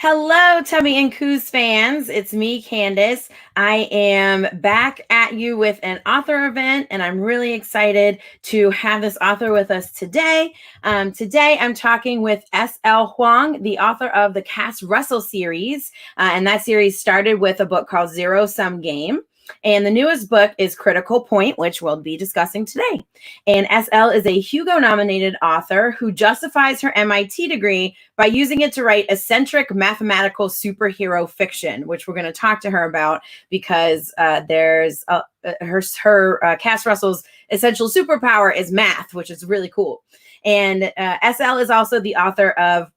Hello, Tubby and Coos fans. It's me, Candace. I am back at you with an author event, and I'm really excited to have this author with us today. Today, I'm talking with S.L. Huang, the author of the Cas Russell series, and that series started with a book called Zero Sum Game. And the newest book is Critical Point, which we'll be discussing today. And SL is a Hugo-nominated author who justifies her MIT degree by using it to write eccentric mathematical superhero fiction, which we're going to talk to her about because there's Cas Russell's essential superpower is math, which is really cool. And SL is also the author of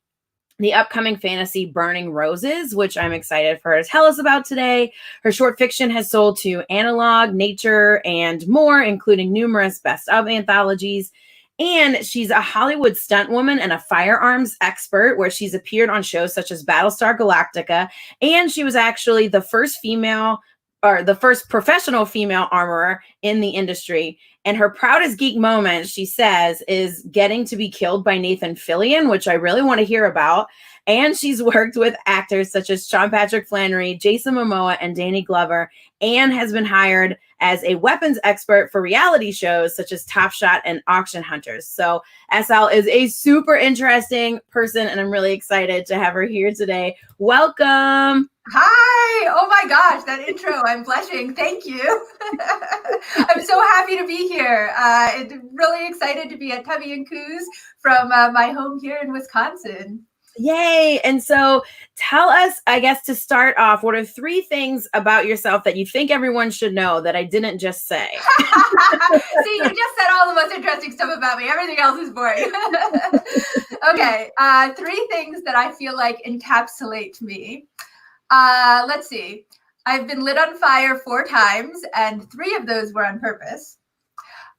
the upcoming fantasy Burning Roses, which I'm excited for her to tell us about today. Her short fiction has sold to Analog, Nature, and more, including numerous best of anthologies. And she's a Hollywood stunt woman and a firearms expert, where she's appeared on shows such as Battlestar Galactica. And she was actually the first professional female armorer in the industry. And her proudest geek moment, she says, is getting to be killed by Nathan Fillion, which I really want to hear about. And she's worked with actors such as Sean Patrick Flanery, Jason Momoa, and Danny Glover, and has been hired as a weapons expert for reality shows such as Top Shot and Auction Hunters. So SL is a super interesting person, and I'm really excited to have her here today. Welcome. Hi! Oh my gosh, that intro, I'm blushing. Thank you. I'm so happy to be here. Really excited to be at Tubby and Coos from my home here in Wisconsin. Yay! And so tell us, I guess, to start off, what are 3 things about yourself that you think everyone should know that I didn't just say? See, you just said all the most interesting stuff about me. Everything else is boring. Okay, 3 things that I feel like encapsulate me. Let's see. I've been lit on fire 4 times, and 3 of those were on purpose.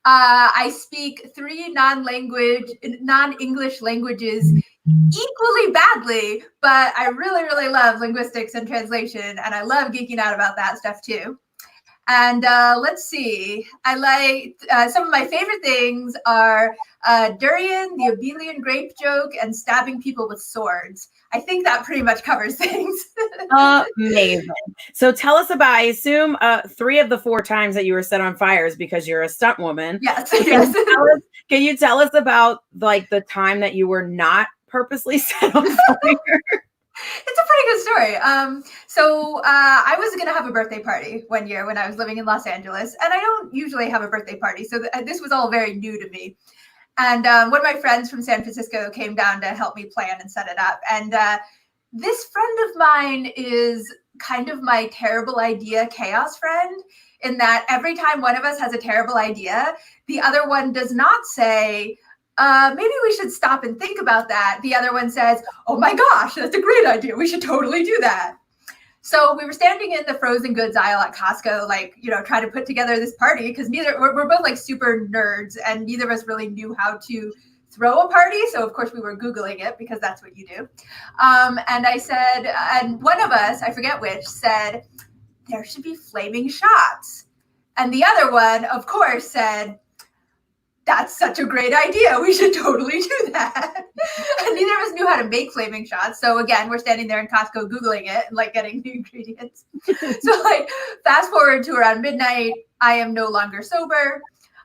I speak 3 non-English languages equally badly, but I really, really love linguistics and translation, and I love geeking out about that stuff too. And let's see. I like some of my favorite things are durian, the Abelian grape joke, and stabbing people with swords. I think that pretty much covers things. Amazing. So tell us about, I assume 3 of the 4 times that you were set on fire is because you're a stunt woman. Yes. Can you tell us about like the time that you were not purposely set on fire? It's a pretty good story. So I was going to have a birthday party one year when I was living in Los Angeles, and I don't usually have a birthday party. So this was all very new to me. And one of my friends from San Francisco came down to help me plan and set it up. And this friend of mine is kind of my terrible idea chaos friend, in that every time one of us has a terrible idea, the other one does not say, maybe we should stop and think about that. The other one says, oh my gosh, that's a great idea. We should totally do that. So we were standing in the frozen goods aisle at Costco, like, trying to put together this party, because we're both like super nerds, and neither of us really knew how to throw a party. So of course we were Googling it, because that's what you do. And I said, and one of us, I forget which, said, there should be flaming shots. And the other one, of course, said, that's such a great idea. We should totally do that. And neither of us knew how to make flaming shots. So again, we're standing there in Costco Googling it and like getting the ingredients. So like fast forward to around midnight, I am no longer sober.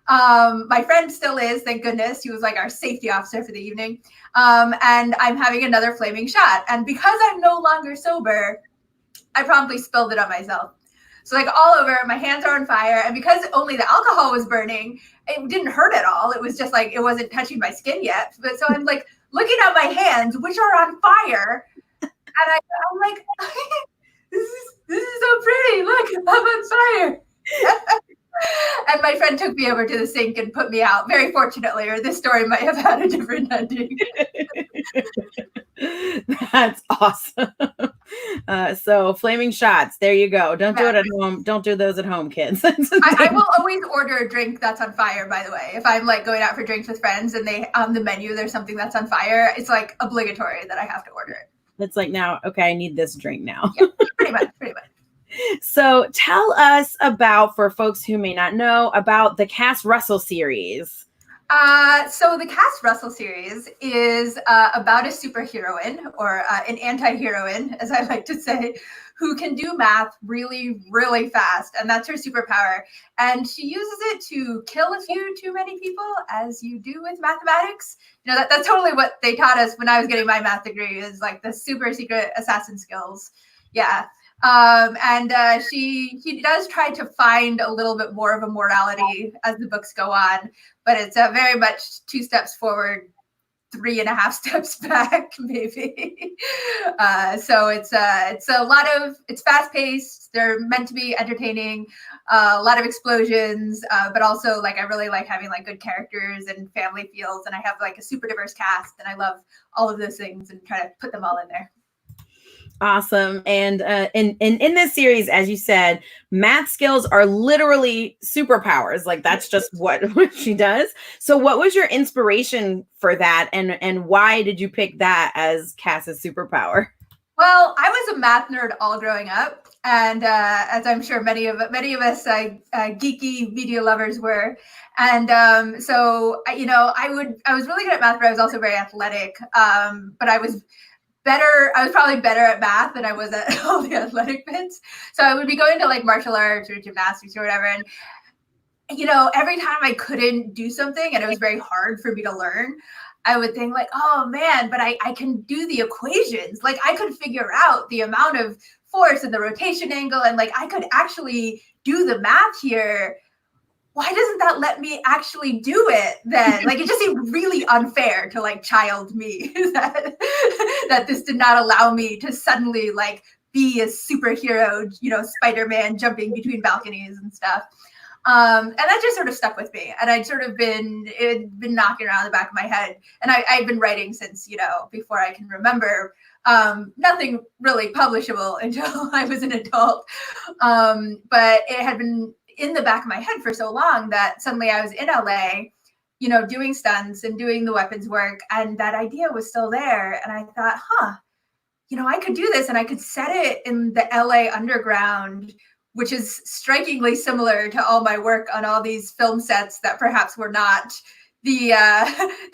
My friend still is, thank goodness. He was like our safety officer for the evening. And I'm having another flaming shot. And because I'm no longer sober, I promptly spilled it on myself. So like all over, my hands are on fire. And because only the alcohol was burning, it didn't hurt at all. It was just like, it wasn't touching my skin yet. But so I'm like looking at my hands, which are on fire. And I'm like, this is so pretty. Look, I'm on fire. And my friend took me over to the sink and put me out. Very fortunately, or this story might have had a different ending. That's awesome. So flaming shots, there you go. Don't do it at home. Don't do those at home, kids. I will always order a drink that's on fire, by the way. If I'm like going out for drinks with friends and they on the menu there's something that's on fire, it's like obligatory that I have to order it. It's like, now, okay, I need this drink now. Yeah, pretty much. So tell us about, for folks who may not know, about the Cas Russell series. So the Cas Russell series is about a superheroine, or an anti-heroine, as I like to say, who can do math really, really fast, and that's her superpower. And she uses it to kill a few too many people, as you do with mathematics. You know, that's totally what they taught us when I was getting my math degree, is like the super secret assassin skills. Yeah. And she does try to find a little bit more of a morality as the books go on, but it's very much 2 steps forward, 3.5 steps back, maybe. So it's a lot of, it's fast paced. They're meant to be entertaining, a lot of explosions, but also like I really like having like good characters and family feels, and I have like a super diverse cast, and I love all of those things and try to put them all in there. Awesome. And in this series, as you said, math skills are literally superpowers. Like that's just what she does. So what was your inspiration for that, and why did you pick that as Cass's superpower? Well, I was a math nerd all growing up, and as I'm sure many of us geeky media lovers were, and so I was really good at math, but I was also very athletic. But I was probably better at math than I was at all the athletic bits. So I would be going to like martial arts or gymnastics or whatever. And, every time I couldn't do something and it was very hard for me to learn, I would think like, oh man, but I can do the equations. Like I could figure out the amount of force and the rotation angle. And like, I could actually do the math here. Why doesn't that let me actually do it then? Like, it just seemed really unfair to like child me that this did not allow me to suddenly like be a superhero, Spider-Man jumping between balconies and stuff. And that just sort of stuck with me. And I'd sort of been knocking around the back of my head. And I've been writing since, before I can remember. Nothing really publishable until I was an adult. But it had been in the back of my head for so long that suddenly I was in LA, doing stunts and doing the weapons work, and that idea was still there. And I thought, I could do this, and I could set it in the LA underground, which is strikingly similar to all my work on all these film sets that perhaps were not the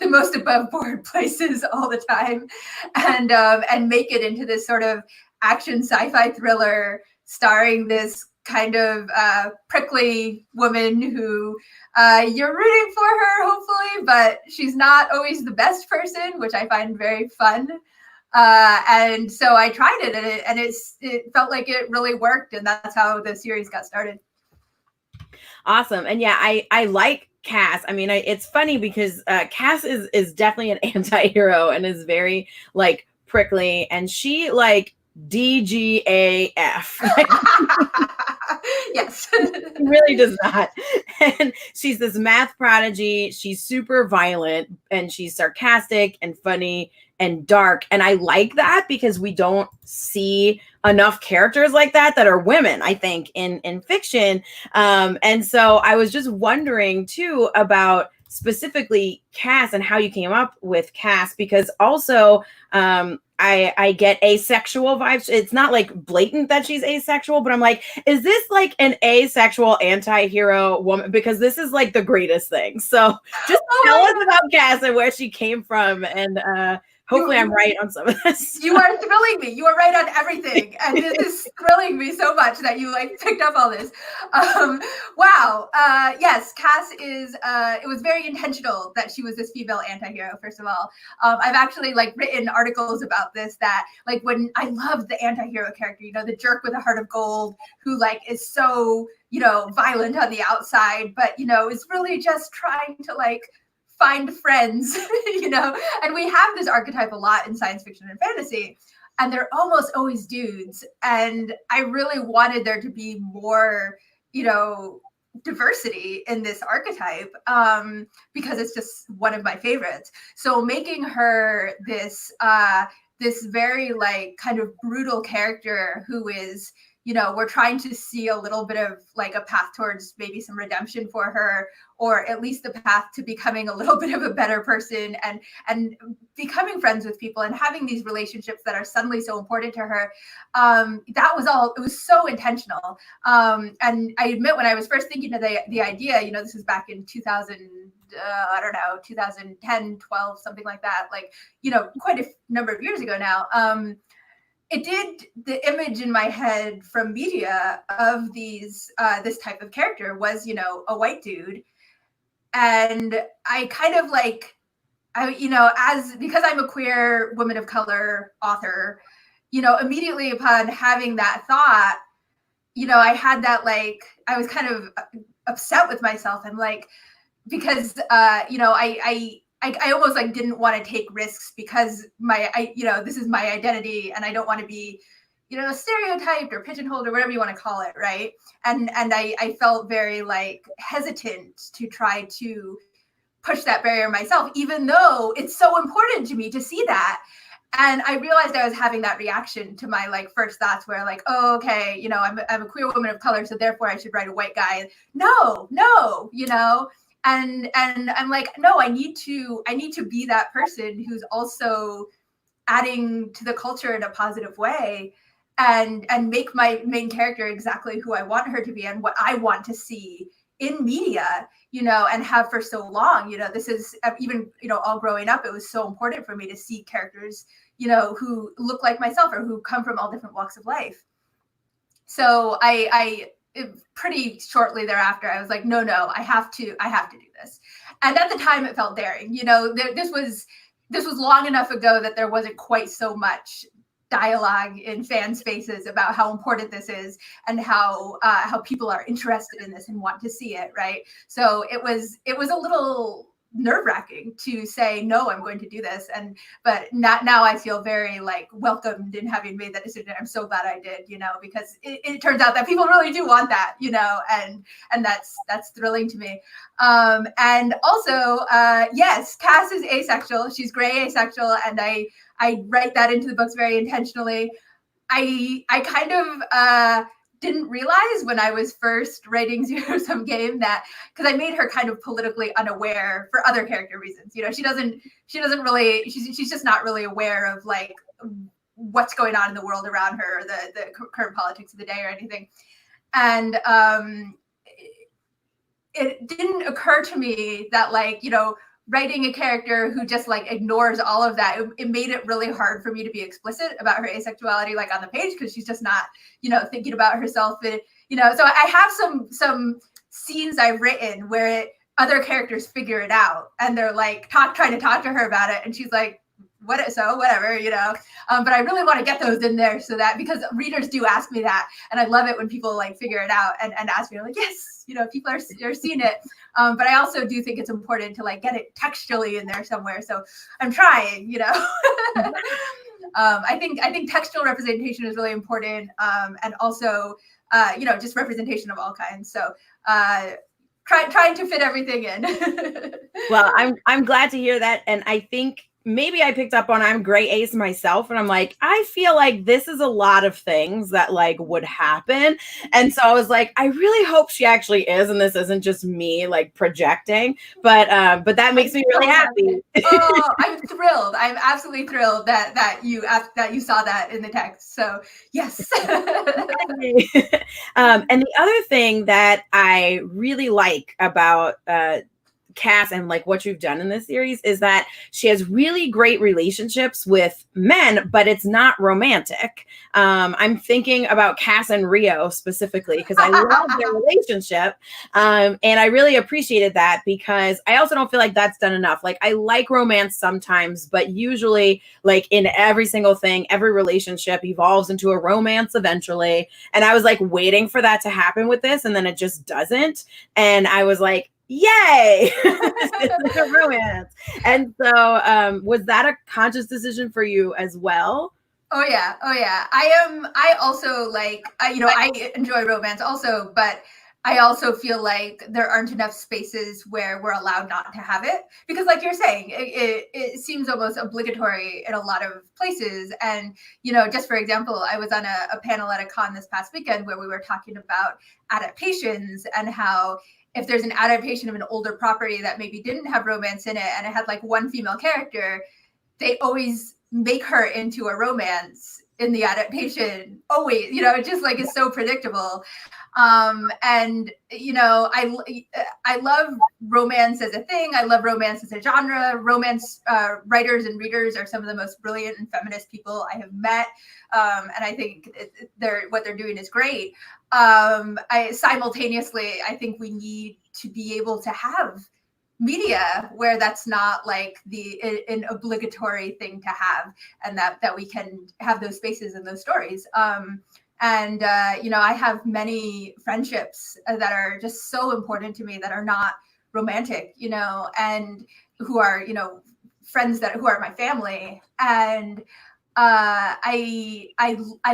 most above board places all the time, and make it into this sort of action sci-fi thriller starring this kind of prickly woman who you're rooting for her, hopefully, but she's not always the best person, which I find very fun. And so I tried it, and it felt like it really worked, and that's how the series got started. Awesome. And yeah, I like Cass. I mean, it's funny because Cass is definitely an anti-hero and is very like prickly, and she like DGAF. Yes. She really does not. And she's this math prodigy. She's super violent, and she's sarcastic and funny and dark. And I like that because we don't see enough characters like that are women, I think, in fiction. And so I was just wondering too about specifically Cass and how you came up with Cass, because also I get asexual vibes. It's not like blatant that she's asexual, but I'm like, is this like an asexual anti-hero woman? Because this is like the greatest thing. So just tell us about Cass and where she came from, and hopefully I'm right on some of this. You are thrilling me. You are right on everything. And this is thrilling me so much that you like picked up all this. Wow. Yes, Cass is, it was very intentional that she was this female anti-hero, first of all. I've actually like written articles about this, that like when I love the anti-hero character, the jerk with a heart of gold who like is so, violent on the outside, but, is really just trying to like find friends, and we have this archetype a lot in science fiction and fantasy, and they're almost always dudes. And I really wanted there to be more, diversity in this archetype, because it's just one of my favorites. So making her this very like kind of brutal character who is, we're trying to see a little bit of like a path towards maybe some redemption for her, or at least the path to becoming a little bit of a better person, and becoming friends with people and having these relationships that are suddenly so important to her. That was all, it was so intentional. And I admit, when I was first thinking of the idea, this was back in 2000, I don't know, 2010, 12, something like that, like, quite a number of years ago now. It did, the image in my head from media of this type of character was, a white dude. And I kind of like, because I'm a queer woman of color author, immediately upon having that thought, I had that, like, I was kind of upset with myself, and like, because I almost like didn't want to take risks because this is my identity, and I don't want to be, stereotyped or pigeonholed or whatever you want to call it, right? And I felt very like hesitant to try to push that barrier myself, even though it's so important to me to see that. And I realized I was having that reaction to my like first thoughts, where like, oh, okay, I'm a queer woman of color, so therefore I should write a white guy. No, and I'm like, no, I need to be that person who's also adding to the culture in a positive way, and make my main character exactly who I want her to be and what I want to see in media, and have for so long. This is even, all growing up, it was so important for me to see characters, who look like myself or who come from all different walks of life. So I pretty shortly thereafter, I was like, no, I have to do this. And at the time it felt daring, this was long enough ago that there wasn't quite so much dialogue in fan spaces about how important this is and how people are interested in this and want to see it, right? So it was a little nerve-wracking to say, no, I'm going to do this. But now I feel very like welcomed in having made that decision. I'm so glad I did, because it turns out that people really do want that, and that's thrilling to me. And also, yes, Cas is asexual. She's gray asexual, and I write that into the books very intentionally. I kind of didn't realize when I was first writing Zero Sum Game that, because I made her kind of politically unaware for other character reasons. She doesn't really, she's just not really aware of like what's going on in the world around her, or the current politics of the day or anything. And it didn't occur to me that, like, writing a character who just like ignores all of that, it made it really hard for me to be explicit about her asexuality, like on the page, because she's just not, thinking about herself. And, so I have some scenes I've written where other characters figure it out, and they're like trying to talk to her about it, and she's like, whatever, but I really want to get those in there, so that, because readers do ask me that, and I love it when people like figure it out and ask me, like, yes, people are seeing it. But I also do think it's important to like get it textually in there somewhere. So I'm trying, I think textual representation is really important. And also, just representation of all kinds. So trying to fit everything in. Well, I'm glad to hear that. And I think maybe I picked up on, I'm gray ace myself, and I'm like, I feel like this is a lot of things that like would happen. And so I was like, I really hope she actually is, and this isn't just me like projecting, but that makes me really happy. Oh, I'm thrilled. I'm absolutely thrilled that you saw that in the text. So yes. And the other thing that I really like about Cas and like what you've done in this series is that she has really great relationships with men, but it's not romantic. I'm thinking about Cas and Rio specifically because I love their relationship. And I really appreciated that, because I also don't feel like that's done enough. Like, I like romance sometimes, but usually like in every single thing, every relationship evolves into a romance eventually. And I was like waiting for that to happen with this, and then it just doesn't. And I was like, yay, it's a romance. And so was that a conscious decision for you as well? Oh yeah. I also like, I enjoy romance also, but I also feel like there aren't enough spaces where we're allowed not to have it, because like you're saying, it seems almost obligatory in a lot of places. And, just for example, I was on a panel at a con this past weekend where we were talking about adaptations and how if there's an adaptation of an older property that maybe didn't have romance in it and it had like one female character, they always make her into a romance in the adaptation always, it just like is so predictable. And I love romance as a thing. I love romance as a genre. Romance writers and readers are some of the most brilliant and feminist people I have met, and I think what they're doing is great. I think we need to be able to have media where that's not like an obligatory thing to have, and that we can have those spaces and those stories. I have many friendships that are just so important to me that are not romantic, and who are, friends who are my family. And I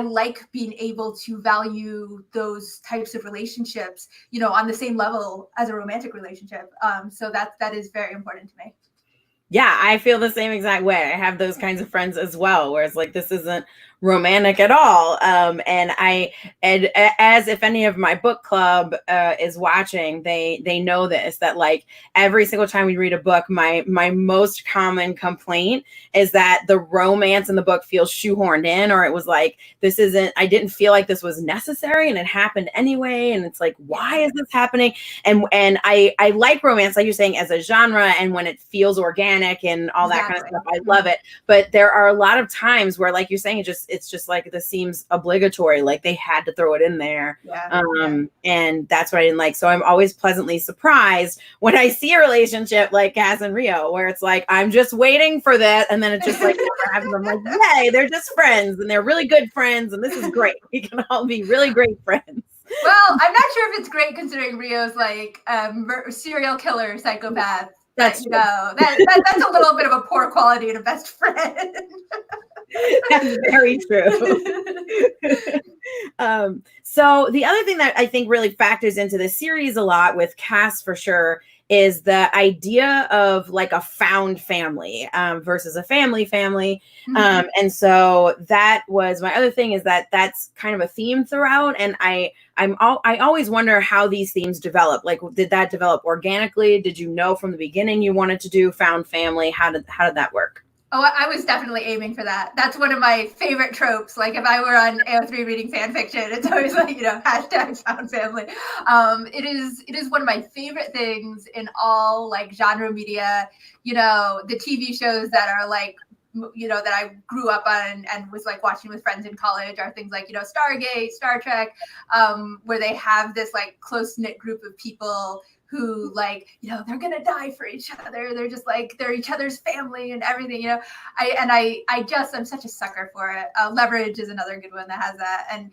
like being able to value those types of relationships, on the same level as a romantic relationship. So that is very important to me. Yeah, I feel the same exact way. I have those kinds of friends as well, where it's like, this isn't romantic at all. And as if any of my book club is watching, they know this, that like every single time we read a book, my most common complaint is that the romance in the book feels shoehorned in, or it was like, I didn't feel like this was necessary, and it happened anyway. And it's like, why is this happening? And I like romance, like you're saying, as a genre, and when it feels organic and all that kind of stuff, I love it. But there are a lot of times where, like you're saying, it's just like, this seems obligatory, like they had to throw it in there. And that's what I didn't like. So I'm always pleasantly surprised when I see a relationship like Cas and Rio, where it's like, I'm just waiting for that, and then it just like never happens. I'm like, yay, they're just friends, and they're really good friends, and this is great. We can all be really great friends. Well, I'm not sure if it's great considering Rio's like serial killer psychopath. That's that's a little bit of a poor quality in a best friend. That's very true. So the other thing that I think really factors into the series a lot with Cas, for sure, is the idea of like a found family versus a family. Mm-hmm. And so that was my other thing, is that's kind of a theme throughout. And I always wonder how these themes develop. Like, did that develop organically? Did you know from the beginning you wanted to do found family? How did that work? Oh, I was definitely aiming for that. That's one of my favorite tropes. Like, if I were on AO3 reading fan fiction, it's always like, hashtag found family. It is one of my favorite things in all like genre media. The TV shows that are like, that I grew up on and was like watching with friends in college are things like, Stargate, Star Trek, where they have this like close knit group of people who like, they're going to die for each other. They're just like, they're each other's family and everything, I'm such a sucker for it. Leverage is another good one that has that. And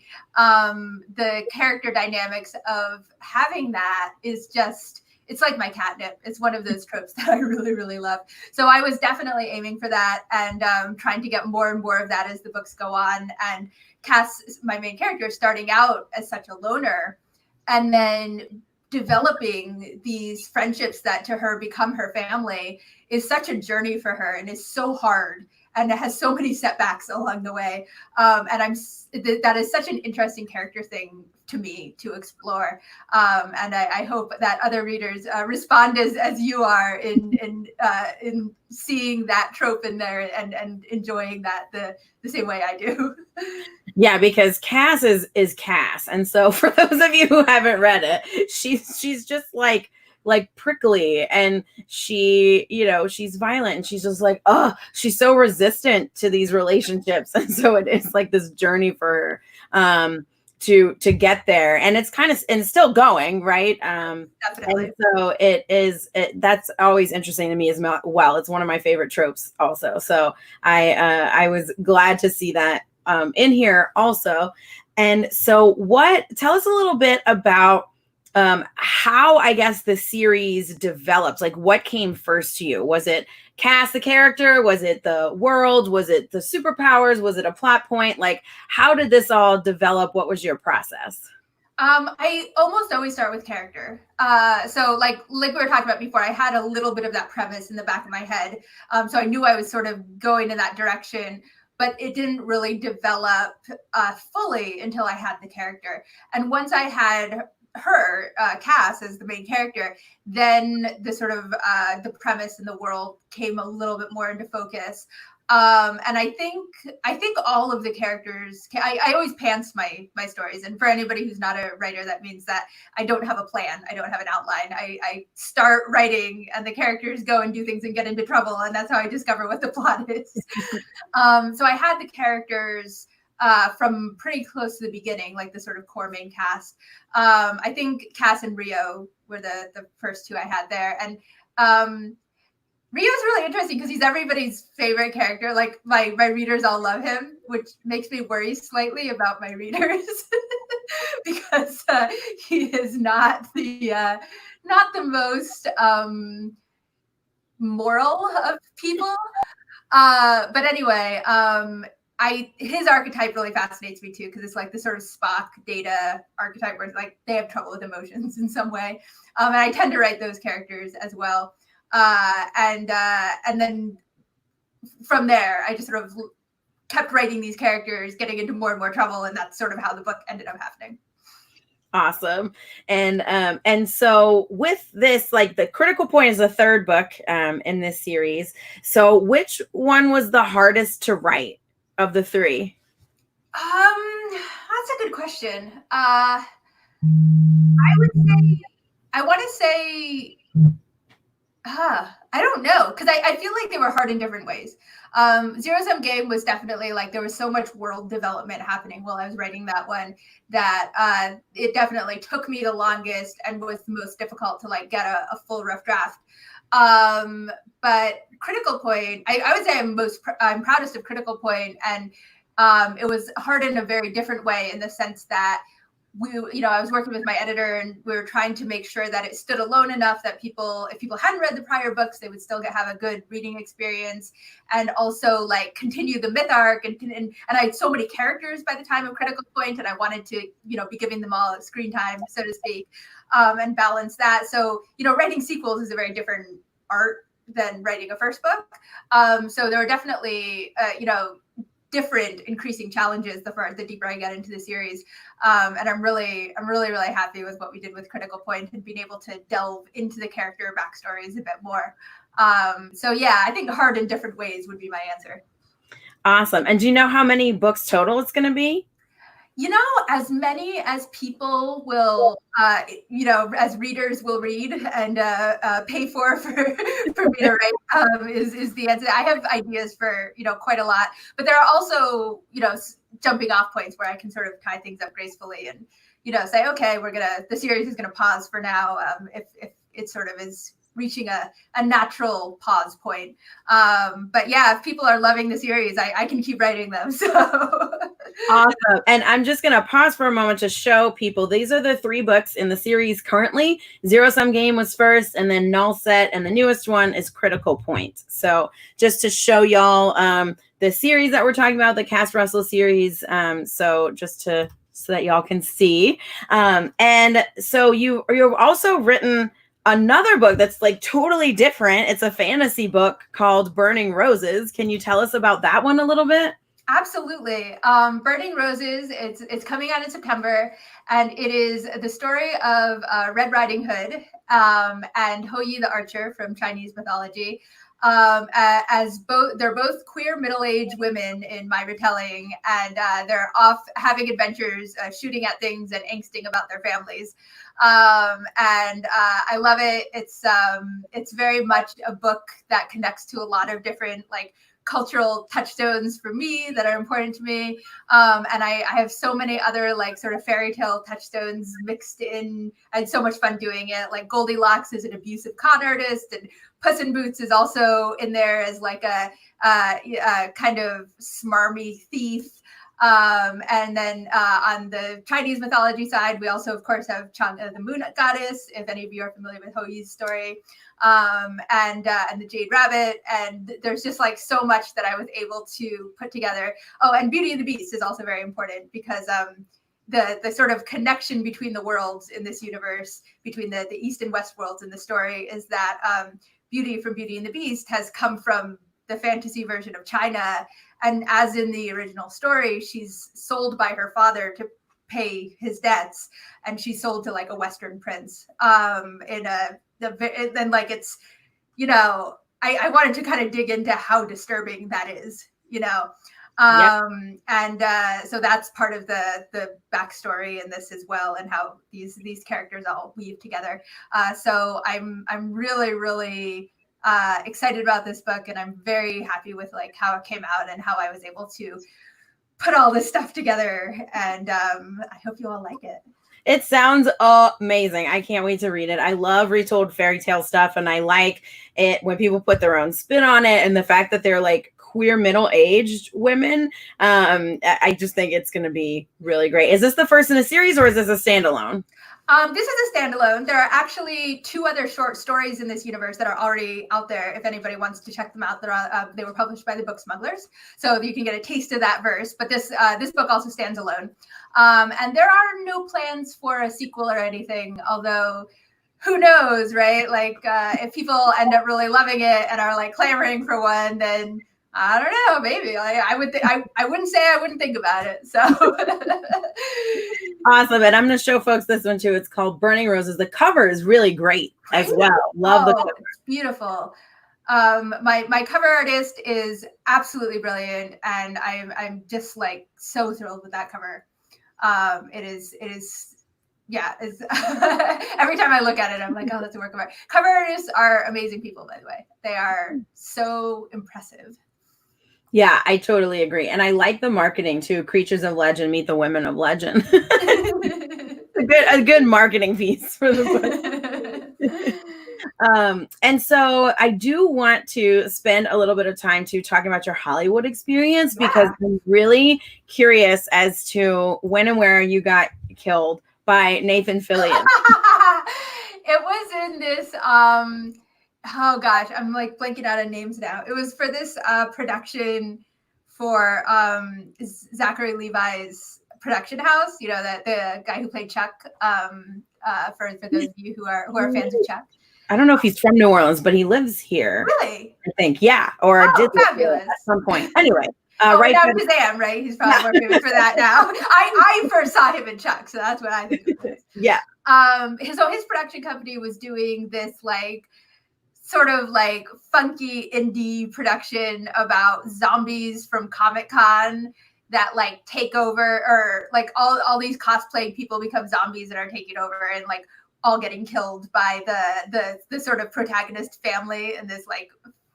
the character dynamics of having that is just, it's like my catnip. It's one of those tropes that I really, really love. So I was definitely aiming for that, and trying to get more and more of that as the books go on. And Cas, my main character, starting out as such a loner, and then developing these friendships that to her become her family, is such a journey for her, and is so hard, and it has so many setbacks along the way. That is such an interesting character thing to me to explore. And I hope that other readers respond as you are in seeing that trope in there and enjoying that the same way I do. Yeah, because Cas is Cas. And so for those of you who haven't read it, she's just like prickly, and she's violent, and she's just like, she's so resistant to these relationships. And so it is like this journey for her to get there, and it's still going, right? Definitely. And so that's always interesting to me as well. It's one of my favorite tropes also. So I was glad to see that in here also. And so tell us a little bit about how, I guess, the series developed. Like, what came first to you? Was it Cas, the character? Was it the world? Was it the superpowers? Was it a plot point? Like, how did this all develop? What was your process? I almost always start with character. So like we were talking about before, I had a little bit of that premise in the back of my head. So I knew I was sort of going in that direction, but it didn't really develop fully until I had the character. And once I had her, Cas, as the main character, then the sort of the premise in the world came a little bit more into focus. And I think all of the characters, I always pants my stories. And for anybody who's not a writer, that means that I don't have a plan. I don't have an outline. I start writing and the characters go and do things and get into trouble. And that's how I discover what the plot is. So I had the characters from pretty close to the beginning, like the sort of core main cast. I think Cas and Rio were the first two I had there. And Rio's really interesting because he's everybody's favorite character. Like my readers all love him, which makes me worry slightly about my readers because he is not the most moral of people. But anyway, his archetype really fascinates me too, because it's like the sort of Spock Data archetype where it's like they have trouble with emotions in some way. And I tend to write those characters as well. And then from there, I just sort of kept writing these characters, getting into more and more trouble, and that's sort of how the book ended up happening. Awesome. And so with this, like the Critical Point is the third book in this series. So which one was the hardest to write of the three? That's a good question. I want to say I don't know, because I feel like they were hard in different ways. Zero Sum Game was definitely like there was so much world development happening while I was writing that one that it definitely took me the longest and was the most difficult to like get a full rough draft. But Critical Point, I would say I'm proudest of Critical Point, and it was hard in a very different way in the sense that I was working with my editor and we were trying to make sure that it stood alone enough that if people hadn't read the prior books, they would still have a good reading experience, and also like continue the myth arc. And I had so many characters by the time of Critical Point, and I wanted to, be giving them all screen time, so to speak, and balance that. So, writing sequels is a very different art than writing a first book. So there were definitely, different increasing challenges the deeper I get into the series. And I'm really happy with what we did with Critical Point and being able to delve into the character backstories a bit more. So yeah, I think hard in different ways would be my answer. Awesome. And do you know how many books total it's going to be? As many as people will, as readers will read and pay for me to write is the answer. I have ideas for, quite a lot, but there are also, jumping off points where I can sort of tie things up gracefully and, say, okay, the series is going to pause for now. If it sort of is reaching a natural pause point. But yeah, if people are loving the series, I can keep writing them. So awesome. And I'm just going to pause for a moment to show people these are the three books in the series currently. Zero Sum Game was first, and then Null Set, and the newest one is Critical Point. So just to show y'all the series that we're talking about, the Cas Russell series. So that y'all can see. And so you've also written another book that's like totally different. It's a fantasy book called Burning Roses. Can you tell us about that one a little bit? Absolutely. Burning Roses, it's coming out in September, and it is the story of Red Riding Hood and Hou Yi the Archer from Chinese mythology. They're both queer middle-aged women in my retelling, and they're off having adventures, shooting at things and angsting about their families. And I love it. It's very much a book that connects to a lot of different like cultural touchstones for me that are important to me. And I have so many other like sort of fairy tale touchstones mixed in. I had so much fun doing it. Like Goldilocks is an abusive con artist, and Puss in Boots is also in there as like a kind of smarmy thief. And then on the Chinese mythology side, we also, of course, have Chang'e, the moon goddess, if any of you are familiar with Hou Yi's story, and the Jade Rabbit. And there's just like so much that I was able to put together. Oh, and Beauty and the Beast is also very important because the sort of connection between the worlds in this universe, between the East and West worlds in the story, is that Beauty from Beauty and the Beast has come from the fantasy version of China. And as in the original story, she's sold by her father to pay his debts, and she's sold to like a Western prince. Then like it's, I wanted to kind of dig into how disturbing that is, you know. Yep. So that's part of the backstory in this as well, and how these characters all weave together. So I'm really, really excited about this book, and I'm very happy with like how it came out and how I was able to put all this stuff together. And I hope you all like it. It sounds amazing. I can't wait to read it. I love retold fairy tale stuff, and I like it when people put their own spin on it, and the fact that they're like queer middle-aged women. I just think it's going to be really great. Is this the first in a series, or is this a standalone? This is a standalone. There are actually 2 other short stories in this universe that are already out there. If anybody wants to check them out, they were published by the Book Smugglers, so you can get a taste of that verse. But this book also stands alone, and there are no plans for a sequel or anything. Although, who knows, right? Like, if people end up really loving it and are like clamoring for one, then I don't know, maybe I would. I wouldn't say I wouldn't think about it. So awesome, and I'm going to show folks this one too. It's called Burning Roses. The cover is really great as well. Love the cover. It's beautiful. My cover artist is absolutely brilliant, and I'm just like so thrilled with that cover. It is. Yeah, it's every time I look at it, I'm like, oh, that's a work of art. Cover artists are amazing people, by the way. They are so impressive. Yeah, I totally agree. And I like the marketing too. Creatures of Legend meet the women of legend. a good marketing piece for the book. And so I do want to spend a little bit of time to talking about your Hollywood experience, because I'm really curious as to when and where you got killed by Nathan Fillion. It was in this oh gosh, I'm like blanking out on names now. It was for this production for Zachary Levi's production house, you know, that the guy who played Chuck, for those of you who are fans of Chuck. I don't know if he's from New Orleans, but he lives here. Really? I think, yeah. Or did fabulous. At some point. Anyway. Right now Shazam, right? He's probably more famous for that now. I first saw him in Chuck, so that's what I think it was. Yeah. So his production company was doing this like sort of like funky indie production about zombies from Comic-Con that like take over, or like all these cosplaying people become zombies and are taking over and like all getting killed by the sort of protagonist family in this like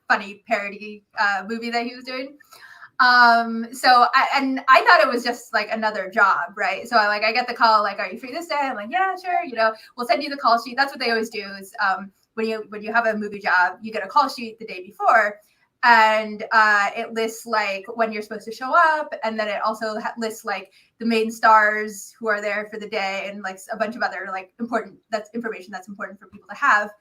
funny parody movie that he was doing. So I thought it was just like another job, right? So I get the call, like, are you free this day? I'm like, yeah, sure. You know, we'll send you the call sheet. That's what they always do is, when you have a movie job, you get a call sheet the day before, and it lists like when you're supposed to show up, and then it also lists like the main stars who are there for the day, and like a bunch of other like information that's important for people to have.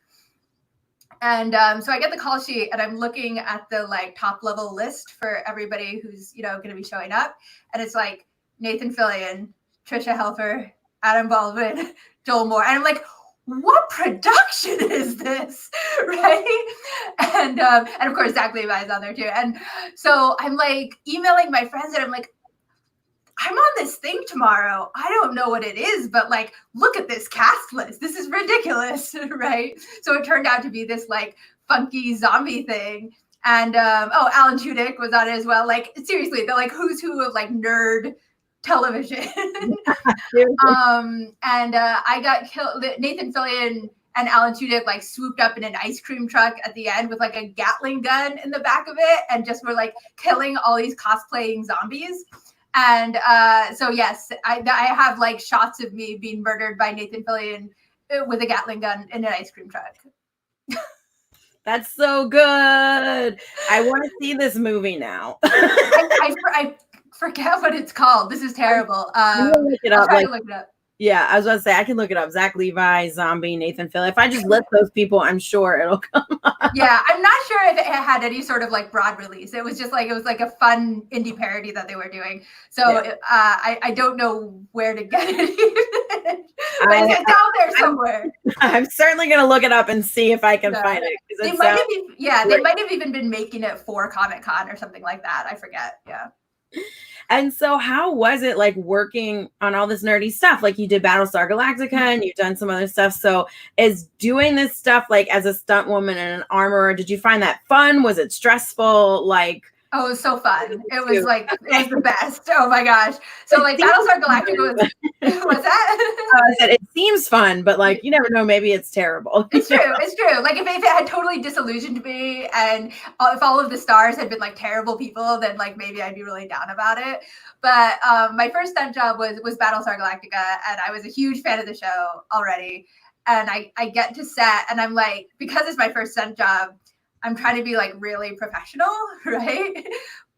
And so I get the call sheet, and I'm looking at the like top level list for everybody who's, you know, going to be showing up, and it's like Nathan Fillion, Trisha Helfer, Adam Baldwin, Joel Moore, and I'm like, what production is this, right? And of course Zach Levi's on there too. And so I'm like emailing my friends, and I'm like, I'm on this thing tomorrow. I don't know what it is, but like, look at this cast list. This is ridiculous, right? So it turned out to be this like funky zombie thing. And Alan Tudyk was on it as well. Like, seriously, the like who's who of like nerd television. I got killed. Nathan Fillion and Alan Tudyk like swooped up in an ice cream truck at the end with like a Gatling gun in the back of it, and just were like killing all these cosplaying zombies. And so yes, I have like shots of me being murdered by Nathan Fillion with a Gatling gun in an ice cream truck. That's so good. I want to see this movie now. I forget what it's called. This is terrible. I'll try to look it up. Yeah, I was about to say, I can look it up. Zach Levi, zombie, Nathan Fillion. If I just list those people, I'm sure it'll come up. Yeah, I'm not sure if it had any sort of like broad release. It was just like, it was like a fun indie parody that they were doing. So yeah. I don't know where to get it. But it's out there somewhere. I'm certainly going to look it up and see if I can find it. They might have even been making it for Comic-Con or something like that. I forget. Yeah. And so how was it like working on all this nerdy stuff? Like you did Battlestar Galactica and you've done some other stuff. So is doing this stuff like as a stunt woman and an armorer, did you find that fun? Was it stressful? Like, oh, it was so fun. It was like, it was the best. Oh my gosh. So like Battlestar Galactica was, what's that? I said it seems fun, but like, you never know, maybe it's terrible. It's true. It's true. Like if it had totally disillusioned me and if all of the stars had been like terrible people, then like maybe I'd be really down about it. But my first stunt job was Battlestar Galactica, and I was a huge fan of the show already. And I get to set and I'm like, because it's my first stunt job, I'm trying to be like really professional, right?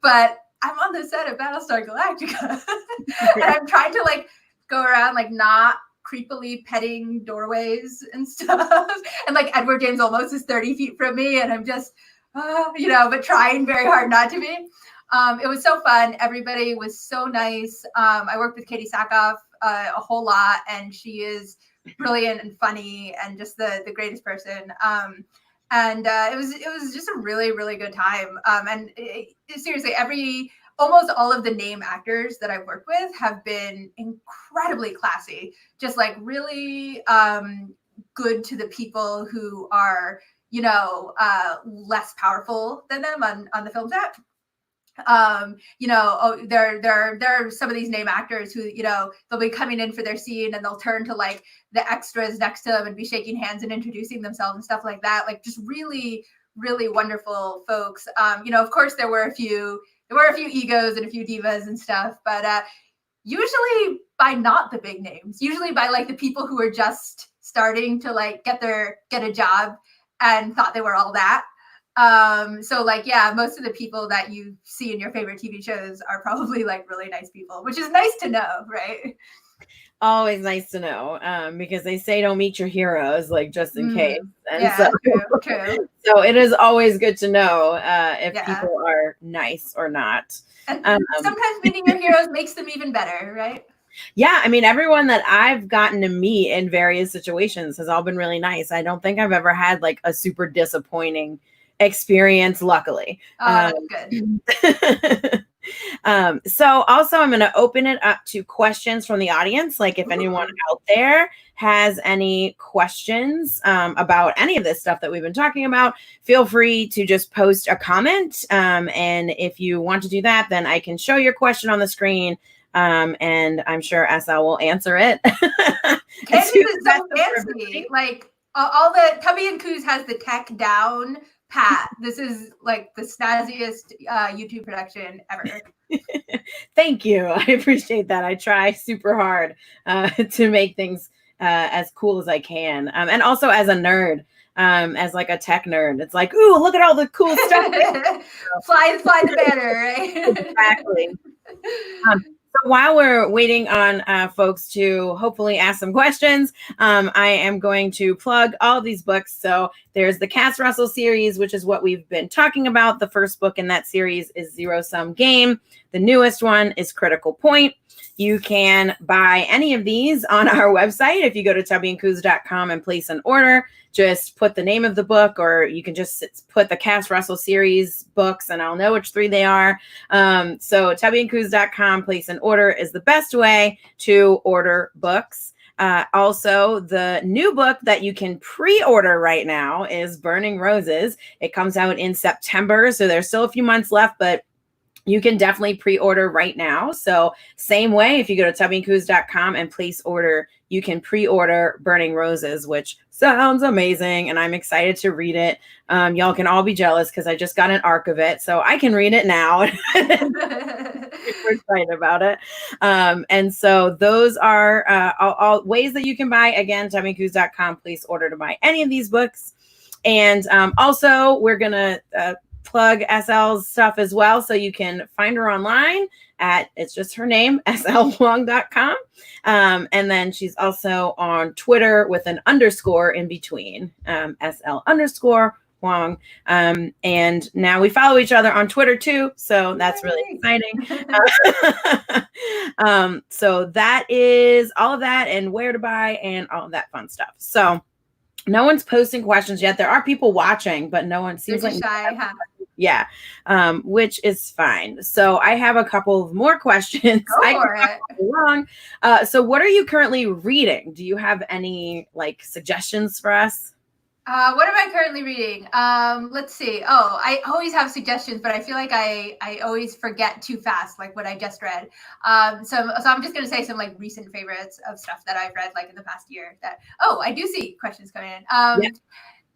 But I'm on the set of Battlestar Galactica. And I'm trying to like go around like not creepily petting doorways and stuff. And like Edward James Olmos is 30 feet from me and I'm just, but trying very hard not to be. It was so fun. Everybody was so nice. I worked with Katie Sackhoff a whole lot, and she is brilliant and funny and just the greatest person. And it was just a really, really good time. And seriously, almost all of the name actors that I've worked with have been incredibly classy, just like really good to the people who are, less powerful than them on the film set. There are some of these name actors who, they'll be coming in for their scene and they'll turn to like the extras next to them and be shaking hands and introducing themselves and stuff like that. Like just really, really wonderful folks. Of course there were a few egos and a few divas and stuff, but usually by not the big names, usually by like the people who are just starting to like get a job and thought they were all that. So like, yeah, most of the people that you see in your favorite TV shows are probably like really nice people, which is nice to know, right? Always nice to know, because they say don't meet your heroes, like just in case. And yeah, so, true. So it is always good to know if people are nice or not. And sometimes meeting your heroes makes them even better, right? Yeah, I mean, everyone that I've gotten to meet in various situations has all been really nice. I don't think I've ever had like a super disappointing experience, luckily. Oh, that's good. So also I'm going to open it up to questions from the audience. Like if anyone out there has any questions about any of this stuff that we've been talking about, feel free to just post a comment. And if you want to do that, then I can show your question on the screen. And I'm sure SL will answer it. Candace is so fancy. Like all the Tubby and Coos has the tech down pat. This is like the snazziest YouTube production ever. Thank you. I appreciate that. I try super hard to make things as cool as I can. And also as a nerd, as like a tech nerd, it's like, ooh, look at all the cool stuff. fly the banner, right? Exactly. So while we're waiting on folks to hopefully ask some questions, I am going to plug all of these books. So there's the Cas Russell series, which is what we've been talking about. The first book in that series is Zero Sum Game. The newest one is Critical Point. You can buy any of these on our website. If you go to tubbyandcoos.com and place an order, just put the name of the book, or you can just put the Cas Russell series books and I'll know which three they are. So tubbyandcoos.com, place an order is the best way to order books. Also, the new book that you can pre-order right now is Burning Roses. It comes out in September, so there's still a few months left, but you can definitely pre-order right now. So same way, if you go to tubbyandcoos.com and place order, you can pre-order Burning Roses, which sounds amazing. And I'm excited to read it. Y'all can all be jealous because I just got an arc of it. So I can read it now. Super excited about it. And so those are all ways that you can buy. Again, tubbyandcoos.com, place order to buy any of these books. And also we're going to plug SL's stuff as well. So you can find her online at, it's just her name, slhuang.com. And then she's also on Twitter with an underscore in between, SL_Huang. And now we follow each other on Twitter too. So that's really exciting. So that is all of that and where to buy and all of that fun stuff. So no one's posting questions yet. There are people watching, but no one seems like shy, huh? Yeah, which is fine. So I have a couple of more questions. Go for it. Long. So what are you currently reading? Do you have any like suggestions for us? What am I currently reading? Let's see. Oh, I always have suggestions, but I feel like I always forget too fast, like what I just read. So I'm just gonna say some like recent favorites of stuff that I've read like in the past year. I do see questions coming in.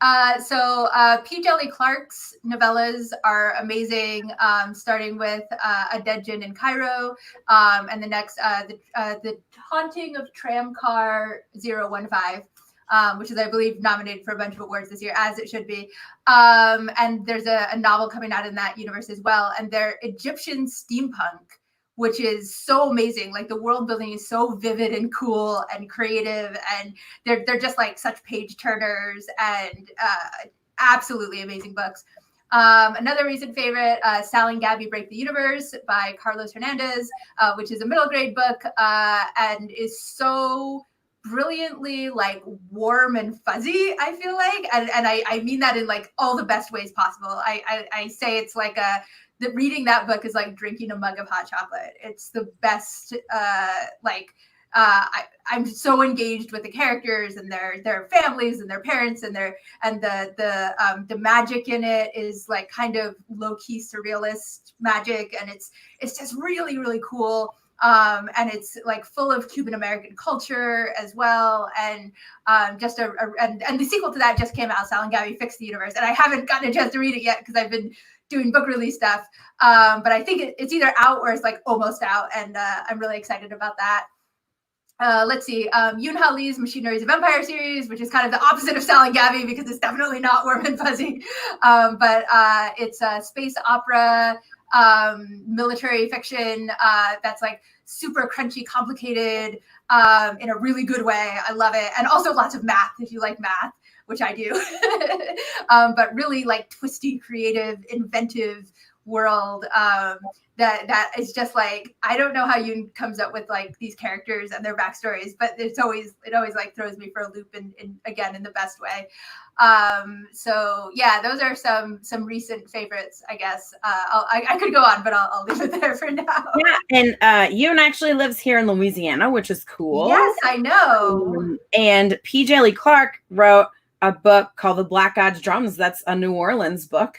P. Djeli Clark's novellas are amazing, starting with A Dead Gin in Cairo, and the next, The Haunting of Tramcar 015. Which is, I believe, nominated for a bunch of awards this year, as it should be. And there's a novel coming out in that universe as well. And they're Egyptian steampunk, which is so amazing. Like the world building is so vivid and cool and creative, and they're just like such page turners and absolutely amazing books. Another recent favorite, Sal and Gabby Break the Universe by Carlos Hernandez, which is a middle grade book and is so brilliantly like warm and fuzzy, I feel like, and I mean that in like all the best ways possible. I say it's like reading that book is like drinking a mug of hot chocolate. It's the best. I'm so engaged with the characters and their families and their parents and the magic in it is like kind of low key surrealist magic, and it's just really really cool. And it's like full of Cuban American culture as well, and and the sequel to that just came out, Sal and Gabby Fix the Universe, and I haven't gotten a chance to read it yet because I've been doing book release stuff. But I think it's either out or it's like almost out, and I'm really excited about that. Let's see, Yoon Ha Lee's Machineries of Empire series, which is kind of the opposite of Sal and Gabby because it's definitely not warm and fuzzy, but it's a space opera, military fiction that's like super crunchy, complicated, in a really good way. I love it. And also lots of math if you like math, which I do. But really like twisty, creative, inventive world that is just like, I don't know how Yoon comes up with like these characters and their backstories, but it always like throws me for a loop in again in the best way. So yeah, those are some recent favorites, I guess. I could go on, but I'll leave it there for now. Yeah, and Yoon actually lives here in Louisiana, which is cool. Yes, I know. And P. Djeli Clark wrote a book called The Black God's Drums. That's a New Orleans book.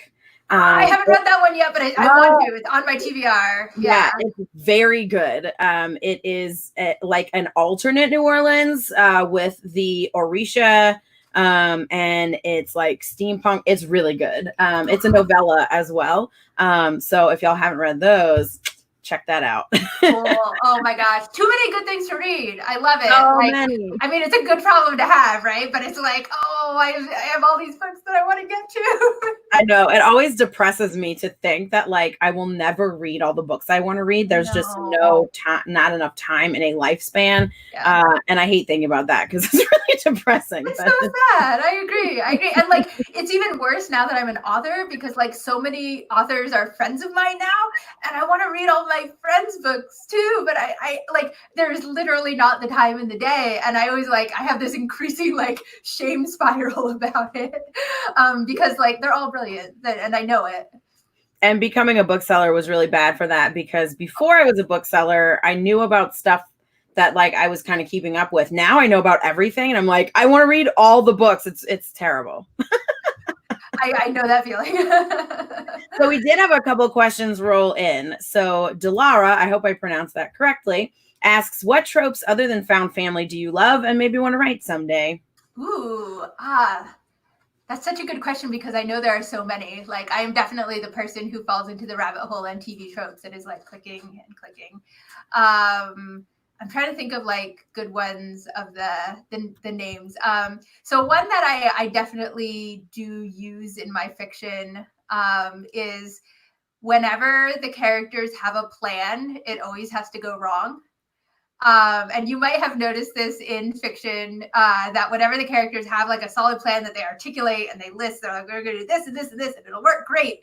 I haven't read that one yet, but I want to. It's on my TBR. Yeah, it's very good. It is like an alternate New Orleans with the Orisha, and it's like steampunk. It's really good. It's a novella as well. So if y'all haven't read those, check that out. Cool. Oh my gosh, too many good things to read. I love it. Many. I mean, it's a good problem to have, right? But it's like, I have all these books that I want to get to. I know. It always depresses me to think that like I will never read all the books I want to read. There's just no time, not enough time in a lifespan. Yeah. And I hate thinking about that because it's really depressing. It's so sad. I agree. And like, it's even worse now that I'm an author because like so many authors are friends of mine now, and I want to read all my friends' books too, but I like there's literally not the time in the day, and I always like I have this increasing like shame spiral about it because like they're all brilliant and I know it. And becoming a bookseller was really bad for that because before I was a bookseller, I knew about stuff that like I was kind of keeping up with. Now I know about everything, and I'm like, I want to read all the books. It's terrible. I know that feeling. So we did have a couple questions roll in. So Delara, I hope I pronounced that correctly, asks, what tropes other than found family do you love and maybe want to write someday? Ooh, that's such a good question because I know there are so many. Like I am definitely the person who falls into the rabbit hole on TV tropes and is like clicking and clicking. I'm trying to think of like good ones of the names. So one that I definitely do use in my fiction is whenever the characters have a plan, it always has to go wrong. And you might have noticed this in fiction that whenever the characters have like a solid plan that they articulate and they list, they're like, we're going to do this and this and this, and it'll work great.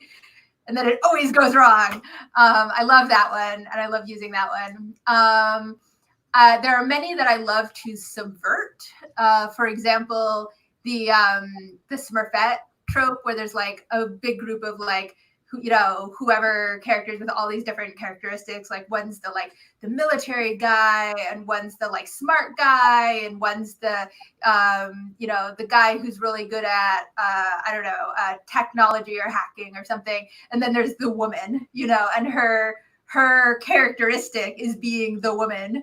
And then it always goes wrong. I love that one, and I love using that one. There are many that I love to subvert. For example, the Smurfette trope, where there's like a big group of like whoever characters with all these different characteristics. Like one's the military guy, and one's the smart guy, and one's the the guy who's really good at I don't know, technology or hacking or something. And then there's the woman, and her characteristic is being the woman.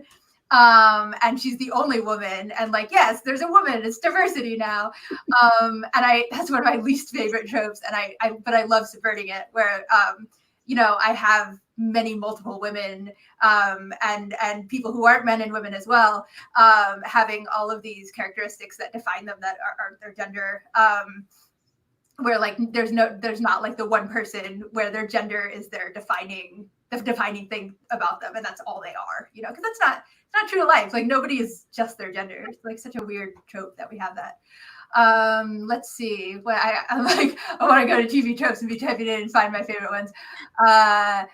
And she's the only woman, and yes, there's a woman, it's diversity now. And that's one of my least favorite tropes, and but I love subverting it, where I have multiple women, and people who aren't men and women as well, having all of these characteristics that define them, that are their gender, where there's not the one person where their gender is their defining thing about them, and that's all they are, because that's not true to life. Nobody is just their gender. It's such a weird trope that we have that. Let's see. What I'm I want to go to TV tropes and be typing in and find my favorite ones. I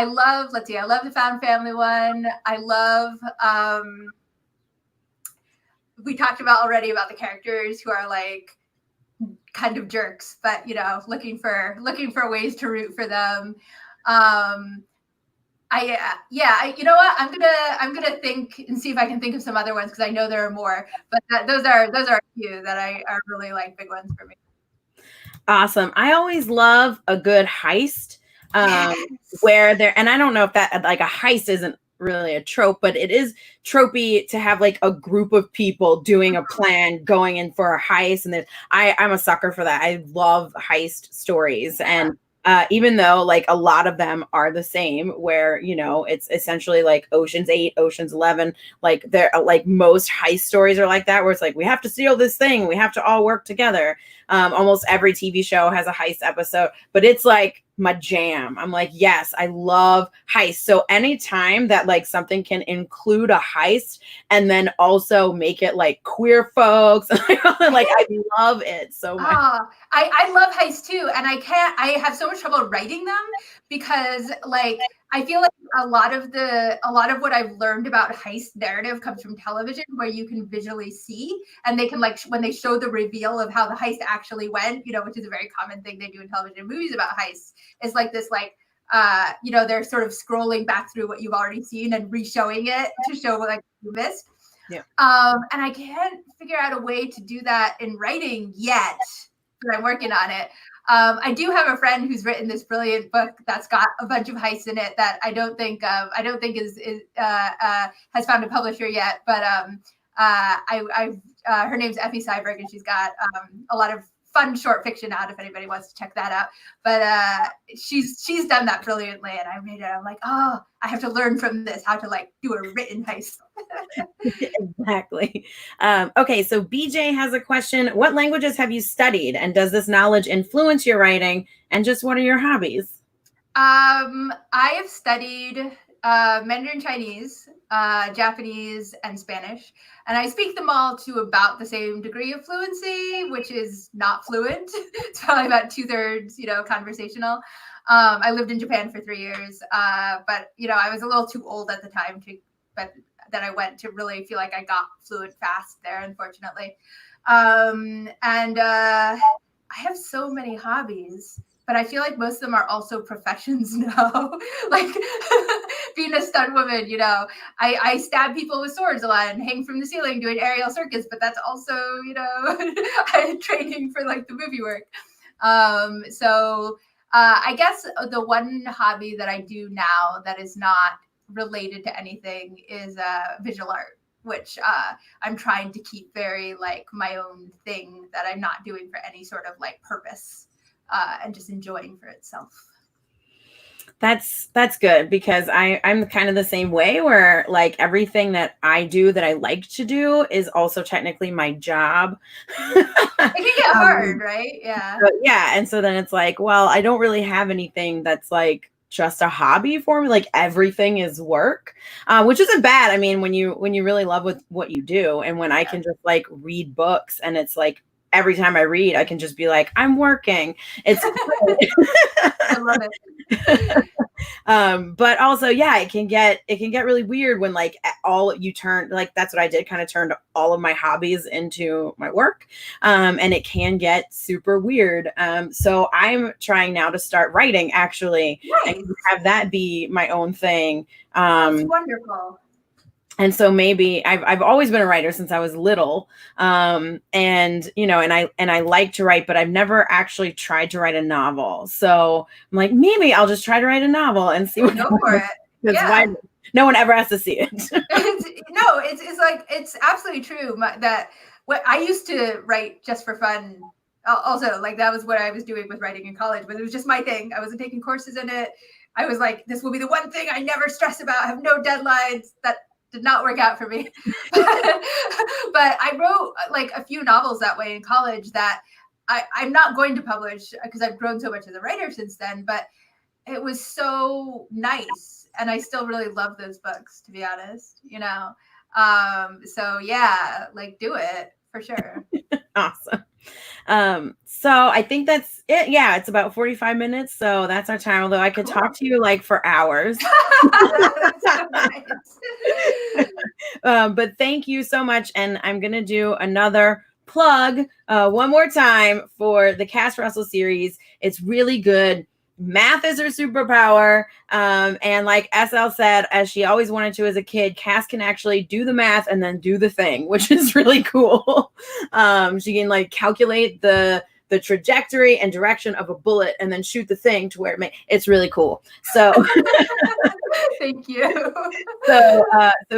love. Let's see. I love the found family one. I love. We talked about already about the characters who are kind of jerks, but looking for ways to root for them. You know what? I'm gonna think and see if I can think of some other ones, because I know there are more. But those are a few that are really big ones for me. Awesome. I always love a good heist, Yes. where and I don't know if that a heist isn't really a trope, but it is tropey to have a group of people doing a plan, going in for a heist, and then I'm a sucker for that. I love heist stories, and even though a lot of them are the same, where it's essentially Ocean's 8, Ocean's 11, they're most heist stories are like that, where it's we have to steal this thing, we have to all work together. Almost every TV show has a heist episode, but it's my jam. I'm yes, I love heists. So anytime that something can include a heist and then also make it queer folks, I love it so much. I love heists too, and I have so much trouble writing them, because I feel a lot of what I've learned about heist narrative comes from television, where you can visually see, and they can when they show the reveal of how the heist actually went, which is a very common thing they do in television movies about heists, is this they're sort of scrolling back through what you've already seen and re-showing it to show what you missed. Yeah. And I can't figure out a way to do that in writing yet, but I'm working on it. I do have a friend who's written this brilliant book that's got a bunch of heists in it that I don't think is has found a publisher yet. But her name's Effie Seiberg, and she's got a lot of fun short fiction out, if anybody wants to check that out. But she's done that brilliantly, and I made it. I'm I have to learn from this how to do a written heist. Exactly. Okay, so BJ has a question. What languages have you studied, and does this knowledge influence your writing? And just what are your hobbies? I have studied Mandarin Chinese, Japanese, and Spanish, and I speak them all to about the same degree of fluency, which is not fluent. It's probably about 2/3, conversational. I lived in Japan for 3 years, but I was a little too old at the time that I went to really feel like I got fluent fast there, unfortunately. And I have so many hobbies, but I feel most of them are also professions now. Being a stunt woman, I stab people with swords a lot and hang from the ceiling doing aerial circus, but that's also, I'm training for the movie work. So I guess the one hobby that I do now that is not related to anything is visual art, which I'm trying to keep very my own thing that I'm not doing for any sort of purpose, and just enjoying for itself. That's good, because I'm kind of the same way, where everything that I do that I like to do is also technically my job. It can get hard, right? Yeah. Yeah. And so then it's well, I don't really have anything that's just a hobby for me. Everything is work, which isn't bad. I mean, when you really love what you do, and when I can just read books, and it's every time I read, I can just be like, I'm working. It's I love it. but also, yeah, it can get really weird when like all you turn, like that's what I did, kind of turned all of my hobbies into my work. And it can get super weird. So I'm trying now to start writing actually, Nice. and have that be my own thing. That's wonderful. And so maybe I've always been a writer since I was little. And you know, and I like to write, but I've never actually tried to write a novel. So I'm like, maybe I'll just try to write a novel and see what Go for it. because why no one ever has to see it. It's like, it's absolutely true that what I used to write just for fun. Also, like that was what I was doing with writing in college, but it was just my thing. I wasn't taking courses in it. I was like, this will be the one thing I never stress about. I have no deadlines. That did not work out for me. But I wrote like a few novels that way in college that I'm not going to publish because I've grown so much as a writer since then, but it was so nice. And I still really love those books, to be honest, you know? So yeah, like do it for sure. Awesome. So I think that's it. Yeah, it's about 45 minutes. So that's our time. Although I could talk to you like for hours. So nice. But thank you so much. And I'm going to do another plug one more time for the Cas Russell series. It's really good. Math is her superpower. And like SL said, as she always wanted to as a kid, Cas can actually do the math and then do the thing, which is really cool. She can like calculate the trajectory and direction of a bullet and then shoot the thing to where it may. It's really cool. So thank you. So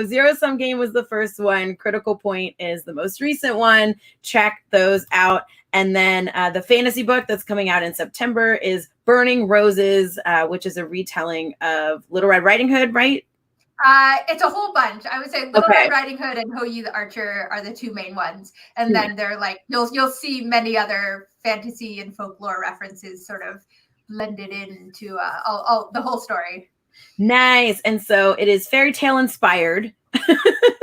Zero Sum Game was the first one. Critical Point is the most recent one. Check those out. And then the fantasy book that's coming out in September is Burning Roses, which is a retelling of Little Red Riding Hood, right? It's a whole bunch. I would say Little Red Riding Hood and Ho Yi the Archer are the two main ones. And then they're like, you'll see many other fantasy and folklore references sort of blended into all the whole story. Nice. And so it is fairy tale inspired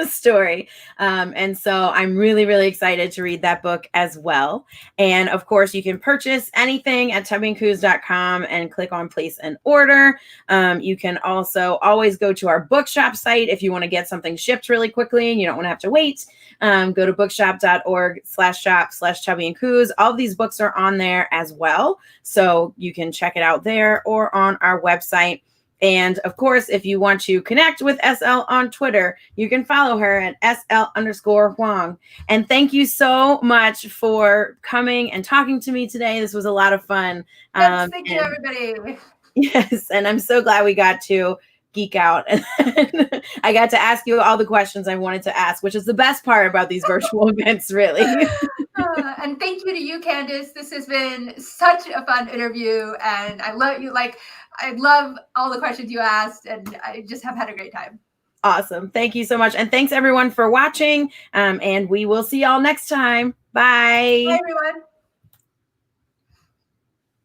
story. And so I'm really, really excited to read that book as well. And of course, you can purchase anything at tubbyandcoos.com and click on place an order. You can also always go to our bookshop site if you want to get something shipped really quickly and you don't want to have to wait. Go to bookshop.org/shop/tubbyandcoos. All of these books are on there as well. So you can check it out there or on our website. And of course, if you want to connect with SL on Twitter, you can follow her at SL_Huang. And thank you so much for coming and talking to me today. This was a lot of fun. Yes, thank you, everybody. Yes, and I'm so glad we got to geek out. And I got to ask you all the questions I wanted to ask, which is the best part about these virtual events, really. And thank you to you, Candace. This has been such a fun interview. And I love you. Like, I love all the questions you asked, and I just have had a great time. Awesome. Thank you so much. And thanks everyone for watching. And we will see y'all next time. Bye. Bye, everyone.